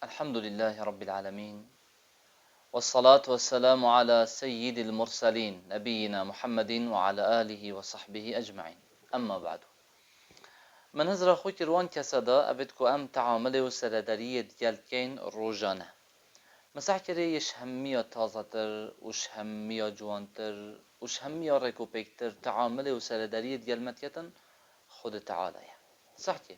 الحمد لله رب العالمين، والصلاة والسلام على سيد المرسلين نبينا محمد وعلى آله وصحبه أجمعين. أما بعد، من هزر خوی روان کسادا ابد کو ام تعامل و سرداری دیالکین روزانه مسح کری یش همیا تازه تر وش همیا جوانتر وش همیا رکوبکتر تعامل و سرداری دیال متیتن خود تعالی صح که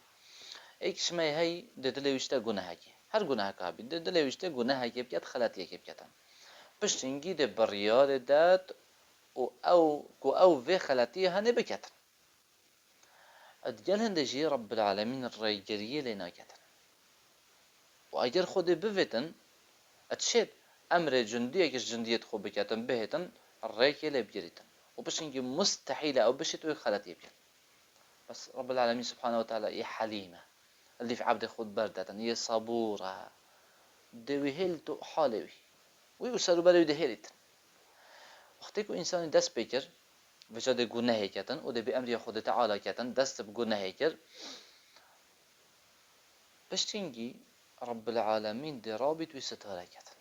ایکش می هی ددلویشته گناه کی هر گناه کابی ددلویشته گناه کی بیاد خلاتی کی بیادن پشتینگی ده بریار داد او في خلاتيه هني بكتن اتقال هندجي رب العالمين الريجرية لنا كتن واجر خود بفتن اتشد امر جندية كش جندية خو بكتن بهتن الريكي لبجريتن وبشنجي مستحيلة او بشتوي خلاتيه بيان بس رب العالمين سبحانه وتعالى يا حليمة اللي في عبد خود بردتن يا صبورة دوي هيلتو حالوي ويوسرو بلوي ده هيلتن وقتی که انسان دست بکر وجد گناه کردن و ده به امر خود تعالی کردن دست به گناه کرد پشتینگی رب العالمین ده رابط و ستاره کردن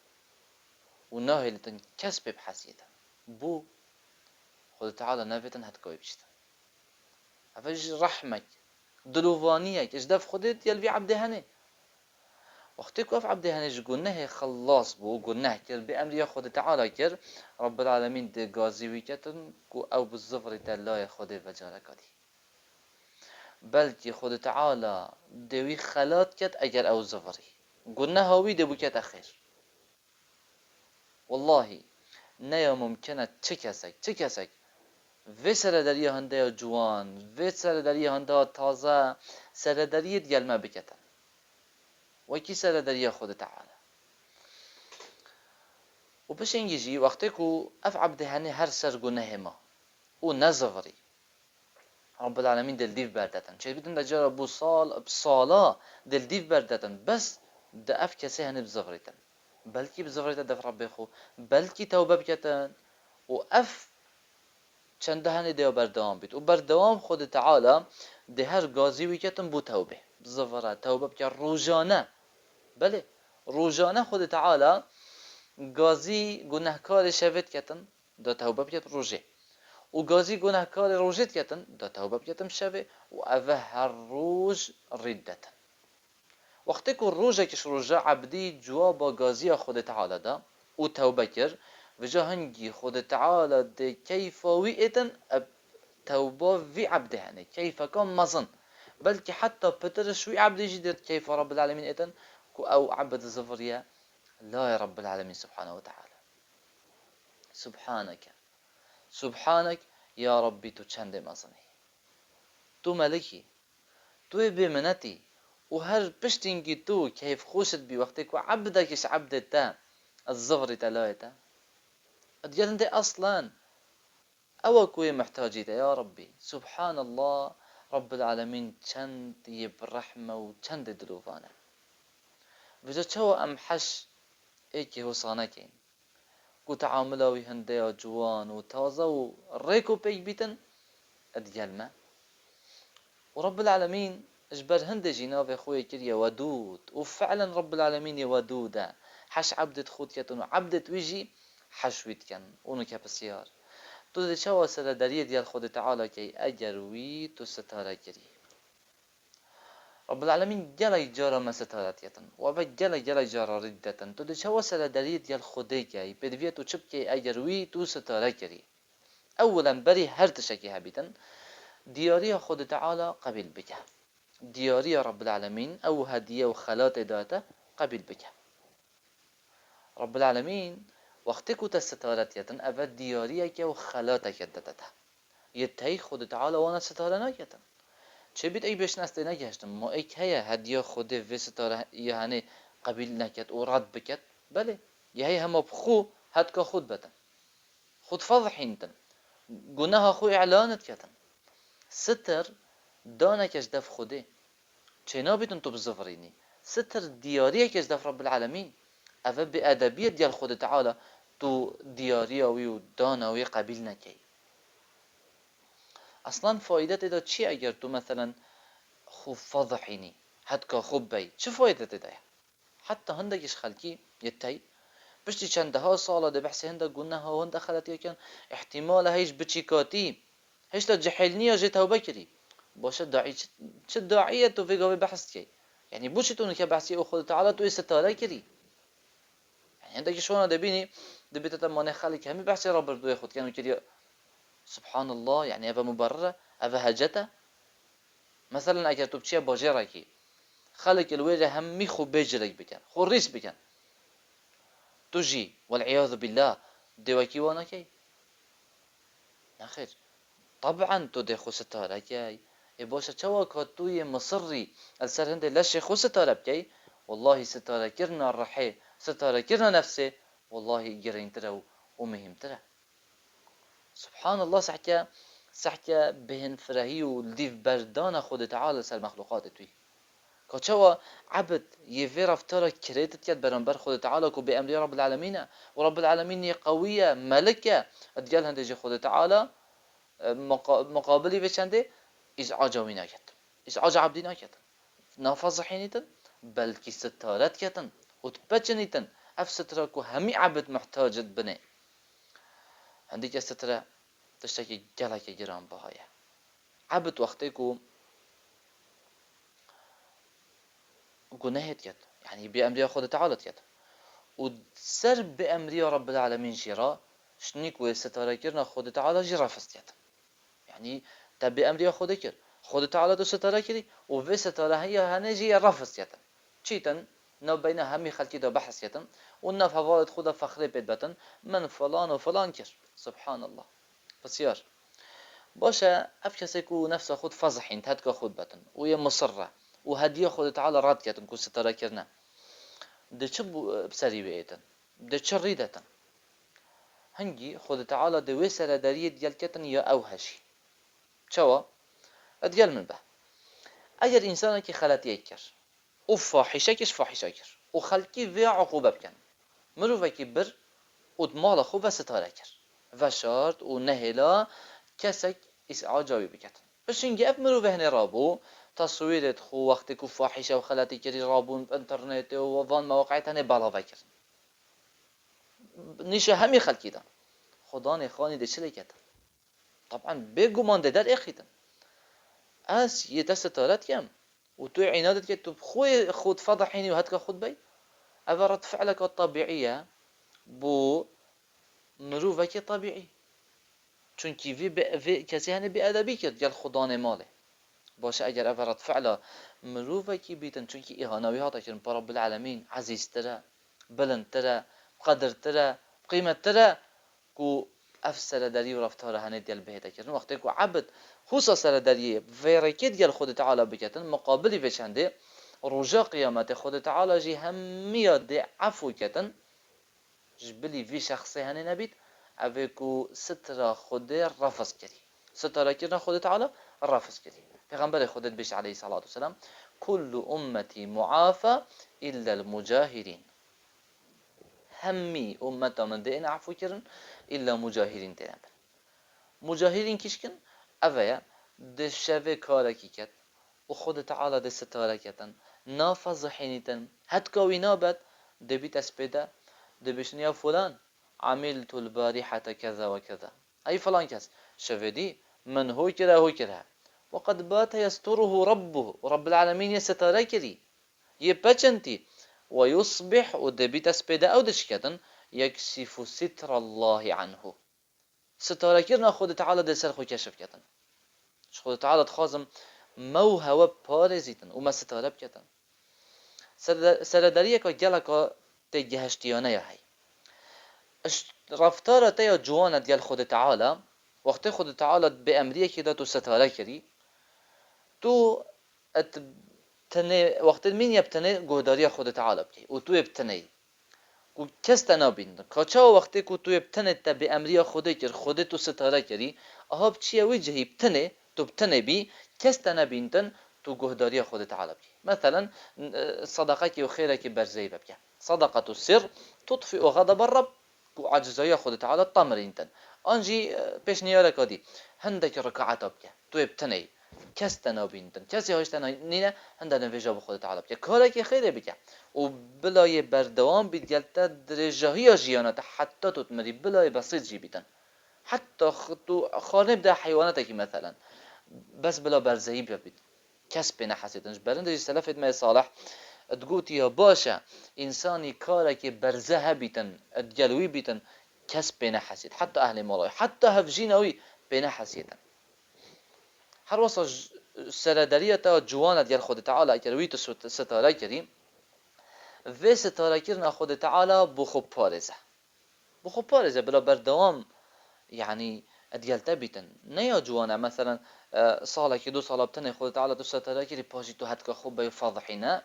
و ناهلتن کسب بحثیتن بو خود تعالی نفتن هد کوی بشتن افج رحمك دلوفانيك اجدف خودت يلبي عبده هني وقتی که عبده هنیش گناه خلاص بو گناه کرد به امر خود تعالی کرد رب العالمین ده گازیوی کردن کو او بالظفر تلای خود وجاره کردی بلکه خود تعالی دوی خلات کرد اگر او زفری گناه هاوی دبو کرد اخیر والله نه ممکنه چه کسک و سرداری هنده جوان و سرداری هنده تازه سرداری دیگل ما بکتن و کی سرداری خود تعالی و بش انگیجی وقتی که اف عبده هنی هر سر گناه ما و نزفری رب العالمين دل ديف بردتن چه بیدن دجار ابو بصالا دل ديف بردتن بس ده اف کسی هنی بزفریتن بلکی بزفریتن دف رب خو بلکی توبه بکتن و اف چنده هنی دیو بردوام بید و بردوام خود تعالی ده هر گازی ویکتن بو توبه بزفره توبه بکر روزانه بله روزانه خود تعالی گازی گناهکار شوید کتن ده توبه بکت روزه و گازی گناهکار روزت کتن دا توبه بکتم شوه و اوه هر روز ردتن وقتی که روزه کش روزه عبدی جواب گازی خود تعالی دا و توبه کر و جا هنگی خود تعالی ده کیفاوی ایتن توبه وی عبده هنه کیفا کام مزن بلکه حتی پترش وی عبده جدید کیفا رب العالمین ایتن که او عبد زفریه لا رب العالمین سبحانه وتعالى سبحانك يا ربي تو چند مزنی تو ملکی تو بمنتی و هر پشتینگی تو کیف خوشت بی وقتی که عبدکش عبدت تا الزفر تلایتا ادیال انت اصلا او کوی محتاجی تا یا ربی سبحان الله رب العالمین چند یب رحمه و چند دلوفانه وجا چو ام حش ایکی حسانه کین کو تعاملوی هنده جوان و تازه و ریکو پیک بیتن ادیال ما ورب العالمين اجبر هند جناب اخوي كريا ودود وفعلا رب العالمين ودودا حش عبدت خودكتن وعبدت ويجي حشويت كان اونو كبسيار تو دي شوا سرداريه ديال خود تعالى كي اجروي تو ستاره كري رب العالمين جلا جارا ما ستارتيتن وبجلا جلا جارا ردتن تو دي شوا سرداريه ديال خودي كي بدفيتو چبكي اجروي تو ستاره كري اولا بري هر تشكي هبيتن دیاری خود تعالی قبیل بکه دیاری رب العالمین او هدیه و خلات داته قبیل بکه رب العالمین وقتی که تستارتیتن اول دیاریه که و خلاته که داته یتهی خود تعالی وانا ستاره نکتن چه بید ای بهش نسته نگشتم ما ای که هدیه خود و ستاره یعنی قبیل نکت و رد بکت بله یهی همه بخو هدکا خود بتن خود فضحینتن گناه خو اعلانت کتن ستر دانکش دف خوده چنا بیتون تو بزفرینی ستر دیاریه کش دف رب العالمین اوه به ادبیت دیال خود تعالی تو دیاریه و دانوی قبیل نکی اصلا فایدت دا چی اگر تو مثلا خوب فضحینی حد که خوب بی چه فایدت دا حتى هندكش خلقي يتي بشتي چندها ساله ده بحث هنده گناه ها هنده خلطی کن احتمال هیچ بچیکاتی هیچ تا جحلنی جه توبه کری باشه داعی چه داعیه تو فيقا بحث کی يعني بوش تو که بحثی او خود تعالی تو استاره کری يعني عندك شلون دبيني دبيت تمانه خلق همي بحث رب دو خود كانوا كري سبحان الله يعني ابا مبرره ابا هجته مثلا اگر تو بچه باجره کی خلق الوجه همي خو بجرك بكن خو ريس بكن تجي والعياذ بالله دوكي وانا كي نخير طبعا تو دي خو ستاره كي يباشا چوا كاتوي مصري السر هند لش خو ستاره بكي والله ستاره كرنا الرحي ستاره كرنا نفسه والله جرين ترى ومهم ترى سبحان الله سحكا بهن فرهي ولديف بردان خود تعالى سر مخلوقات توي كاتشوا عبد يفير افترى كريتت يد برنبر خود تعالى كو بأمر رب العالمين ورب العالمين قوية ملكة اديال هندجي خود تعالى مقابلي بچنده ازعاج وينا كت ازعاج عبدنا كت نافذ حينيتن بلكي ستارت كتن وتبچنيتن اف سترة كو همي عبد محتاج بني هنديك سترة تشتكي جلك جرام بهاية عبد وقتي كو جناهت يد يعني بأمر خود تعالى يد وسر بأمر رب العالمين جرا شنيك وستارة كرنا خود تعالى جرا فست يد يعني تبي أمر خود كر خود تعالى تو ستارة كري وفي ستارة هي هنجي رفست يد چيتن نو بين همي خلقي ده بحث يتن والنف هوالد خدا فخري بيت بتن من فلان وفلان كر سبحان الله بسيار باشا اف کسی کو نفس خود فضحین تد که خود بتن و یه مصره و هدیه خود تعالی رد کردن کو ستاره کرنه ده چه بسری بیتن ده چه ریدتن هنگی خود تعالی ده وسر دریه دیل کتن یا اوهشی چوا ادگل من به اگر انسان که خلطیه کر و فاحشه کش فاحشه کر و خلقی و عقوبه بکن مروفه که بر و دمال خوب و ستاره کر و شارت و نهلا کسک ازعاجاوی بکتن بس اینگه اف مروفه هنه رابو تصویرت خو وقتی که فاحشه و خلطی کری رابون انترنت و وان مواقعیت هنه بلاوه کرد نیشه همی خلقی دن خدا نخوانی ده چلی کتن طبعا بگو مانده در اخیدن از یه دست تارت کم و توی عنادت که تو خود فضحینی و هدک خود بی اوه رد فعلك الطبيعية بو مروفه که طبیعی چونکی وی کسی هنه بی ادبی کرد گل خدا نماله باشه اگر اوه رد فعلا مروفه که بیتن چونکی اهانوی ها تا کرن پا رب العالمین عزیزتره بلندتره قدرتره قیمتتره کو اف سرداری و رفتار هنه دیل بهتا کرن وقتی کو عبد خوصا سرداری ویرکی دیل خود تعالی بکتن مقابلی بچنده رجا قیامت خود تعالی جی همیاد دی عفو کتن جبلی وی شخصی هنه نبید اوه کو ستر خود رفض کری ستر کرن خود تعالی رفض کری پیغمبر خودت بیش علیه الصلاة والسلام كل امتی معافى الا المجاهرین همي امتا من دين عفو كرن الا مجاهرين دينن مجاهرين كيشكن اوه ده شوه کارکی کت و خود تعالی ده ستاره کتن نافضحینیتن هتکاوی نابد ده بیت اسپیده ده بشن یا فلان عملت البارحة كذا وكذا اي فلان كس شوه دي من هو كره وقد بات يستره ربه ورب العالمين يستاره كري يبچنتي ويصبح ودبيت اسبيدا او دشكتن يكشف ستر الله عنه ستاره كرنا خود تعالى ده سر خو كشف كتن خود تعالى تخازم موهوه پارزیتن و ما ستاره بکتن سرداریه که گلکا تی گهشتیانه یا هی رفتار تی جوانه دیل خود تعالی وقتی خود تعالی به امریه که دا تو ستاره کری تو وقتی من یبتنه گهداری خود تعالی بکی و تو یبتنه و کس تنابین کچا وقتی که تو یبتنه تا به امریه خوده کر خوده تو ستاره کری اها بچیه وجهی بتنه تو بتنه بی کس تنابینتن تو گهداری خود تعالی بکی مثلا صدقه کی و خیره کی برزی بکی صدقه السر تطفئ غضب الرب و عجزای خود تعالی تمرینتن آنجی پیش نیاره کدی هندک رکعت بکی تو ابتنی کس تنابیندن کسی هاش تنابینه هنده نویجا به خود تعالی بکه کاره که خیره بکه و بلای بردوام بید گلتا درجاهی جیانات حتی تو تمری بلای بسیط جی بیتن حتی تو خانه بده حیواناتی که مثلا بس بلا برزهی ببید کس به نحسیتنش برنده سلفت ما صالح تقول يا باشا إنساني كارك برزها بيتن الجلوي بيتن كس بين حسيت حتى أهل ملاي حتى هفجينوي بين حسيتن هر وصل سردرية تا جوانا ديال خود تعالى كرويت ستاره كريم في ستاره كرنا خود تعالى بخو بارزة بلا بردوام يعني ديال تبيتن نيا جوانا مثلا صالة كدو صالة بتني خود تعالى تو ستاره كري باجي تو هتك خوب بيفضحينا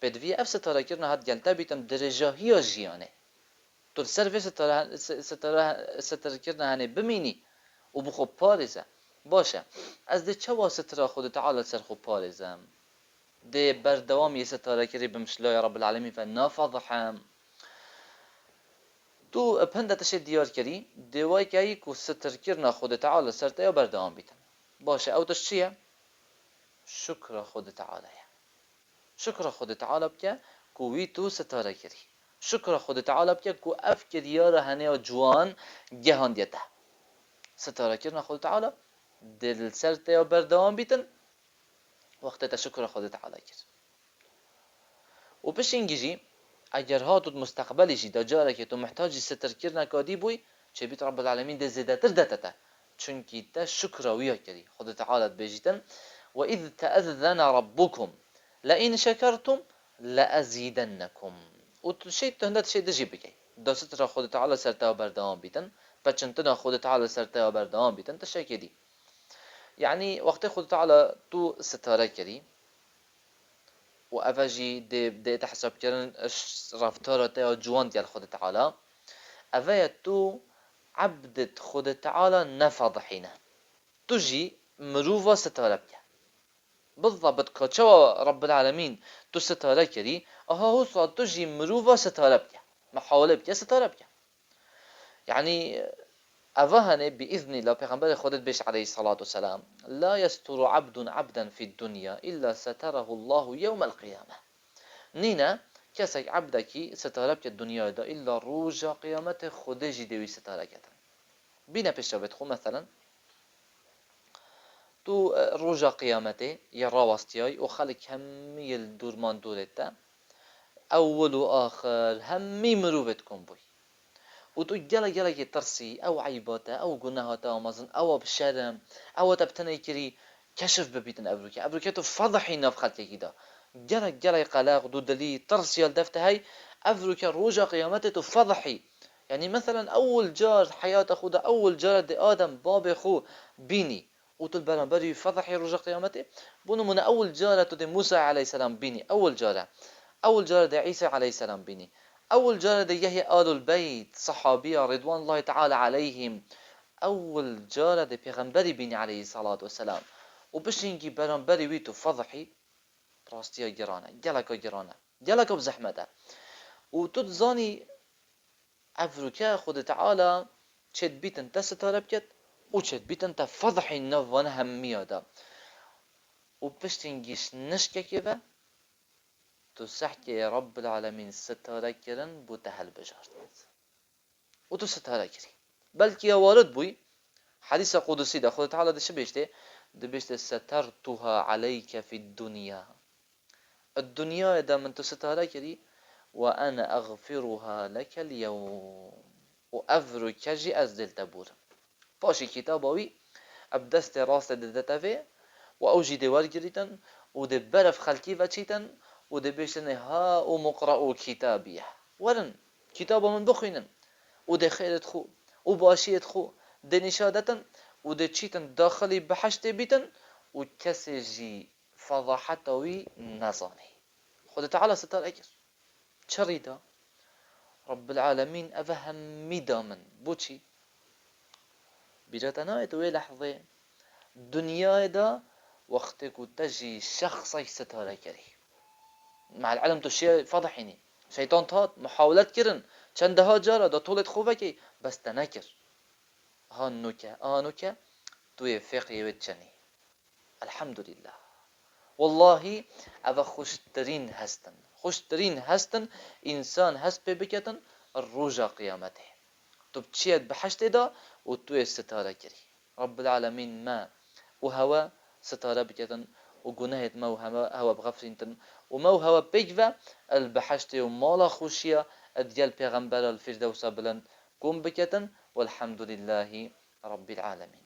بدوی اف ستاره کردن هات گلتا بیتم درجه هیا جیانه تو سر ستاره کردن هنه بمینی و بخو پارزه باشه از ده چه ستاره خود تعالی سر خو پارزم ده بردوام یه ستاره کردی بمشلای رب العالمین فنافضحم تو پنده تشه دیار کردی دوای که ای کو ستر کردن خود تعالی سر تا بردوام بیتم باشه او تش چیه شکر خود تعالی شکر خود تعالی بکه کوی تو ستاره کردی شکر خود تعالی بکه کو اف کریار هنه جوان جهان دیته ستاره کردن خود تعالی دل سر تا بردوام بیتن وقت تا شکر خود تعالی کرد و پیش اینگیجی اگر ها تو مستقبلی جی دجاره که تو محتاجی ستر کردن کادی بوی چه بیت رب العالمین ده زیده تر دته چونکی تا شکر ویا کردی خود تعالی بجیتن و اذ تأذن ربکم لئن شکرتم لأزیدنکم و تو شی تو هندت شی دجی بکی دو ستر خود تعالی سر تا بردوام بیتن بچنتنا خود تعالی سر تا بردوام بیتن تشی کدی يعني وقت خود تعالى تو ستاره کردی و اوجی ده تحسب کردن رفتارات یا جوان دیال خود تعالی اوه تو عبدت خود تعالی نفضحینه تو جی مروفا ستاره بکن بالضبط كتشوا رب العالمين تو ستاره کردی اها هو صاد تو جی مروفا ستاره بکن محاوله بکن ستاره بکن يعني أفهني بإذن الله پیغمبر خودت بيش عليه الصلاة والسلام لا يستر عبدا في الدنيا إلا ستره الله يوم القيامة نينا كسك عبدك ستربك الدنيا دا إلا روجا قيامته خودجي دوي ستركتا بينا بيش بتخو مثلا تو روجا قيامته يراوستياي وخلق همي الدورمان دولتا أول وآخر همي مروبتكم بوي و تو گله که ترسی او عیباته او گناهاته او مزن او بشرم او تبتنی کری کشف ببیتن ابروکه تو فضحی نف خلقه کیدا گله قلاق دو دلی ترسی الدفته هاي ابروکه روجا قیامته تو فضحی يعني مثلا اول جار حياة خود اول جار دي ادم باب خو بيني وتل بري فضحي روجا قيامته بونو من اول جاره دي موسى عليه السلام بيني اول جاره دي عيسى عليه السلام بيني أول جارة يهي آل البيت صحابية رضوان الله تعالى عليهم أول جارة پیغمبری بینی عليه الصلاة والسلام و بشینگی برانبری وی تو فضحی راستیا گرانه گلکا بزحمته و تو تزانی افروکه خود تعالی چد بیتن تا ستاره بکد و چد بیتن تا فضحی نوانه هم میاده و بشینگیش نشکه که به تو سحكي يا رب العالمين ستاره كرن بو تهل بجارت و تو ستاره كري بلكي يا وارد بوي حديث قدسي ده خود تعالى ده شو بيشته ده بيشته سترتها عليك في الدنيا ده من تو ستاره كري وانا اغفرها لك اليوم وافرك جي از دل تبور باشي كتابوي ابدست راست دتتفي واوجي دوار جريتن وده برف خلقي وچيتن و ده بيشتنه ها و مقرأ كتابيه ورن كتابه من بخينن و ده خيرت خو و باشيت خو ده نشادتن و ده چيتن داخلي بحشت بيتن و كسي جي فضحتوي نظاني خود تعالى ستار اكر چريدا رب العالمين افهم ميدا من بوچي بجاتنا اتوي لحظة دنيا دا وقتك تجي شخصي ستار كري مع العلم تو شيء فضحيني شيطان تات محاولات كرن چندها جارا دا طولت خوبه كي بس تنكر هانوكا توي فقه يوتشني الحمد لله. والله اوه خوشترین هستن انسان هست پی بکتن الروجا قیامته. تو بتشيد بحشت دا و تو استتارة كري رب العالمين ما وهوا ستارة بكتن وجناهت ما هوا بغفرينتن وما هوا بيجفا البحشت ومالا خوشية اديال بيغمبر الفردوس بلن قوم بكتن والحمد لله رب العالمين.